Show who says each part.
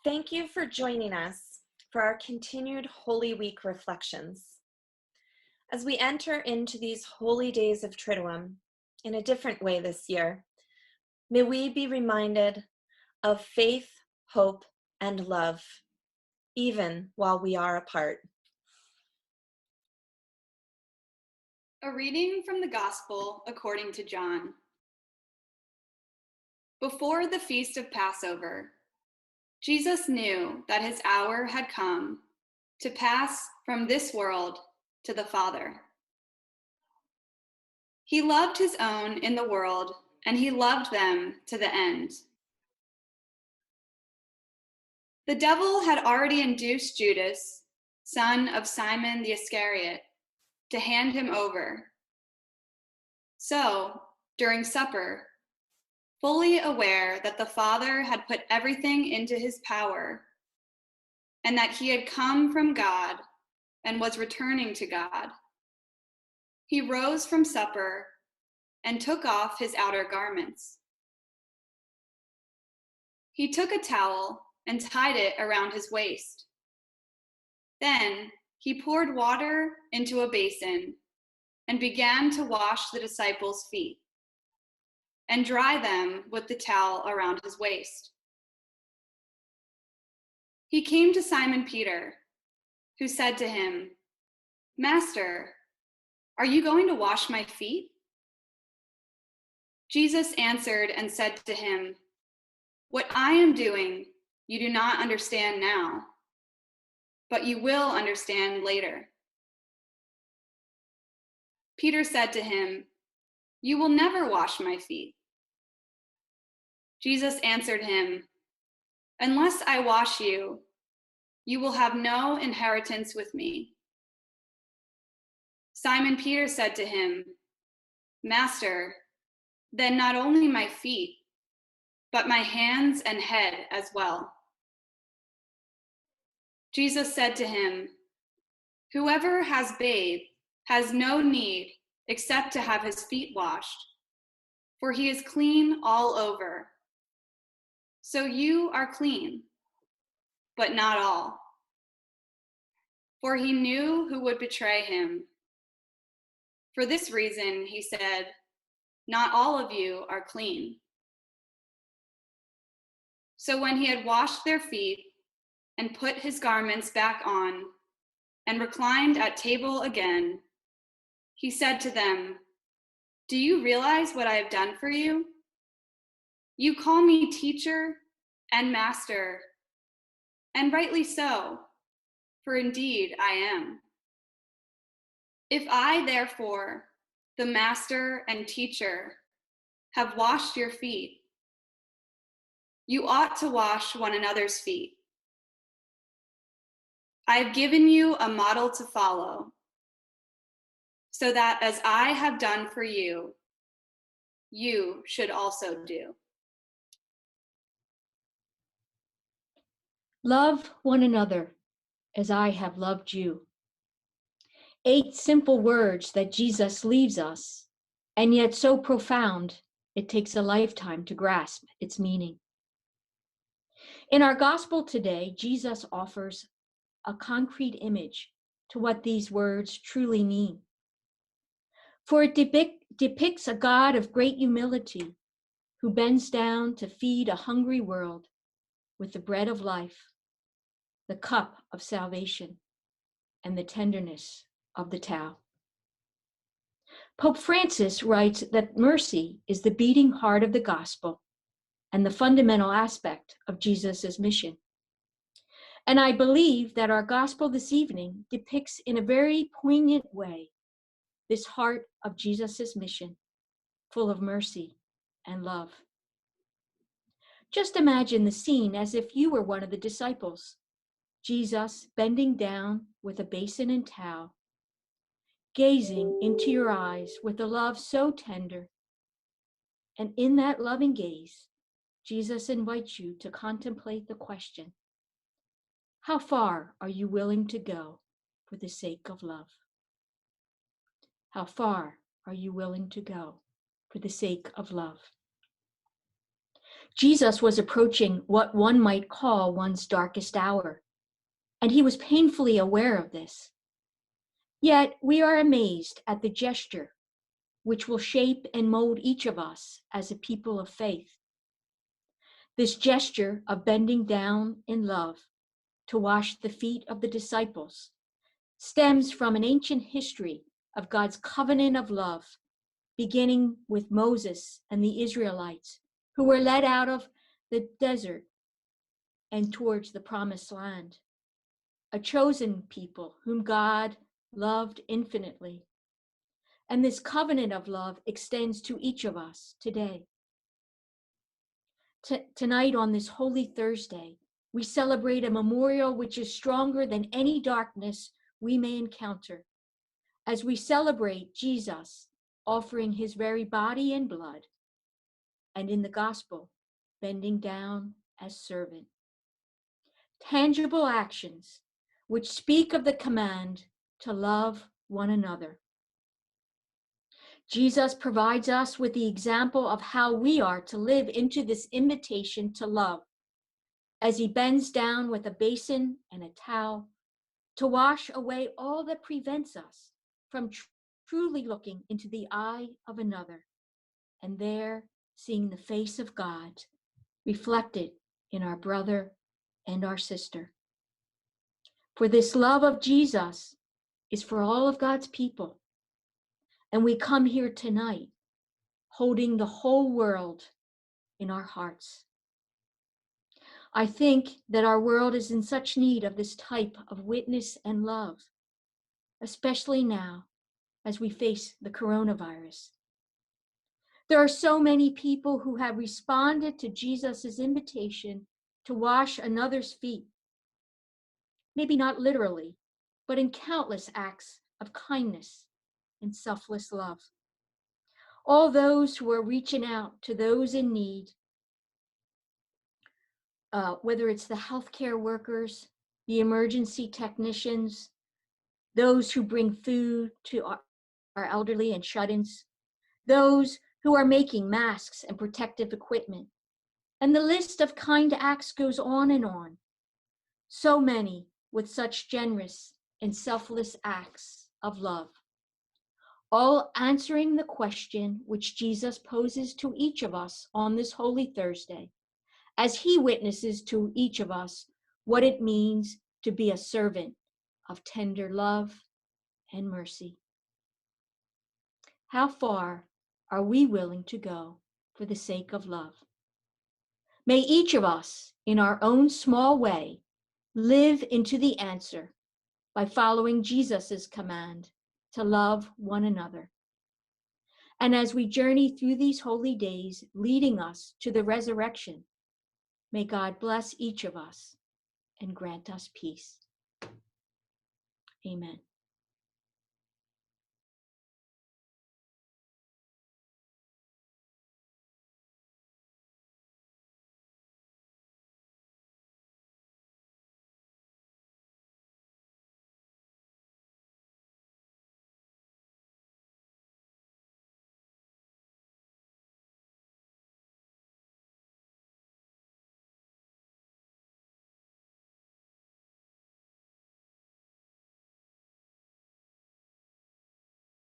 Speaker 1: Thank you for joining us for our continued Holy Week reflections. As we enter into these holy days of Triduum in a different way this year, may we be reminded of faith, hope, and love, even while we are apart.
Speaker 2: A reading from the Gospel according to John. Before the feast of Passover, Jesus knew that his hour had come to pass from this world to the Father. He loved his own in the world, and he loved them to the end. The devil had already induced Judas, son of Simon the Iscariot, to hand him over. So, during supper, fully aware that the Father had put everything into his power, and that he had come from God and was returning to God, he rose from supper and took off his outer garments. He took a towel and tied it around his waist. Then he poured water into a basin and began to wash the disciples' feet and dry them with the towel around his waist. He came to Simon Peter, who said to him, "Master, are you going to wash my feet?" Jesus answered and said to him, "What I am doing, you do not understand now, but you will understand later." Peter said to him, "You will never wash my feet." Jesus answered him, "Unless I wash you, you will have no inheritance with me." Simon Peter said to him, "Master, then not only my feet, but my hands and head as well." Jesus said to him, "Whoever has bathed has no need except to have his feet washed, for he is clean all over. So you are clean, but not all." For he knew who would betray him. For this reason, he said, "Not all of you are clean." So when he had washed their feet and put his garments back on and reclined at table again, he said to them, "Do you realize what I have done for you? You call me teacher and master, and rightly so, for indeed I am. If I, therefore, the master and teacher, have washed your feet, you ought to wash one another's feet. I have given you a model to follow, so that as I have done for you, you should also do."
Speaker 3: Love one another as I have loved you. 8 simple words that Jesus leaves us, and yet so profound, it takes a lifetime to grasp its meaning. In our gospel today, Jesus offers a concrete image to what these words truly mean. For it depicts a God of great humility who bends down to feed a hungry world with the bread of life, the cup of salvation, and the tenderness of the towel. Pope Francis writes that mercy is the beating heart of the gospel and the fundamental aspect of Jesus' mission. And I believe that our gospel this evening depicts in a very poignant way this heart of Jesus' mission, full of mercy and love. Just imagine the scene as if you were one of the disciples, Jesus bending down with a basin and towel, gazing into your eyes with a love so tender. And in that loving gaze, Jesus invites you to contemplate the question, how far are you willing to go for the sake of love? How far are you willing to go for the sake of love? Jesus was approaching what one might call one's darkest hour, and he was painfully aware of this. Yet we are amazed at the gesture which will shape and mold each of us as a people of faith. This gesture of bending down in love to wash the feet of the disciples stems from an ancient history of God's covenant of love, beginning with Moses and the Israelites, who were led out of the desert and towards the promised land, a chosen people whom God loved infinitely. And this covenant of love extends to each of us today. Tonight, on this Holy Thursday, we celebrate a memorial which is stronger than any darkness we may encounter, as we celebrate Jesus offering his very body and blood, and in the gospel, bending down as servant. Tangible actions which speak of the command to love one another. Jesus provides us with the example of how we are to live into this invitation to love, as he bends down with a basin and a towel to wash away all that prevents us from truly looking into the eye of another, and there seeing the face of God reflected in our brother and our sister. For this love of Jesus is for all of God's people, and we come here tonight holding the whole world in our hearts. I think that our world is in such need of this type of witness and love, especially now as we face the coronavirus. There are so many people who have responded to Jesus' invitation to wash another's feet, maybe not literally, but in countless acts of kindness and selfless love. All those who are reaching out to those in need, whether it's the healthcare workers, the emergency technicians, those who bring food to our elderly and shut-ins, those who are making masks and protective equipment. And the list of kind acts goes on and on. So many with such generous and selfless acts of love, all answering the question which Jesus poses to each of us on this Holy Thursday, as he witnesses to each of us what it means to be a servant of tender love and mercy. How far are we willing to go for the sake of love? May each of us, in our own small way, live into the answer by following Jesus' command to love one another. And as we journey through these holy days leading us to the resurrection, may God bless each of us and grant us peace. Amen.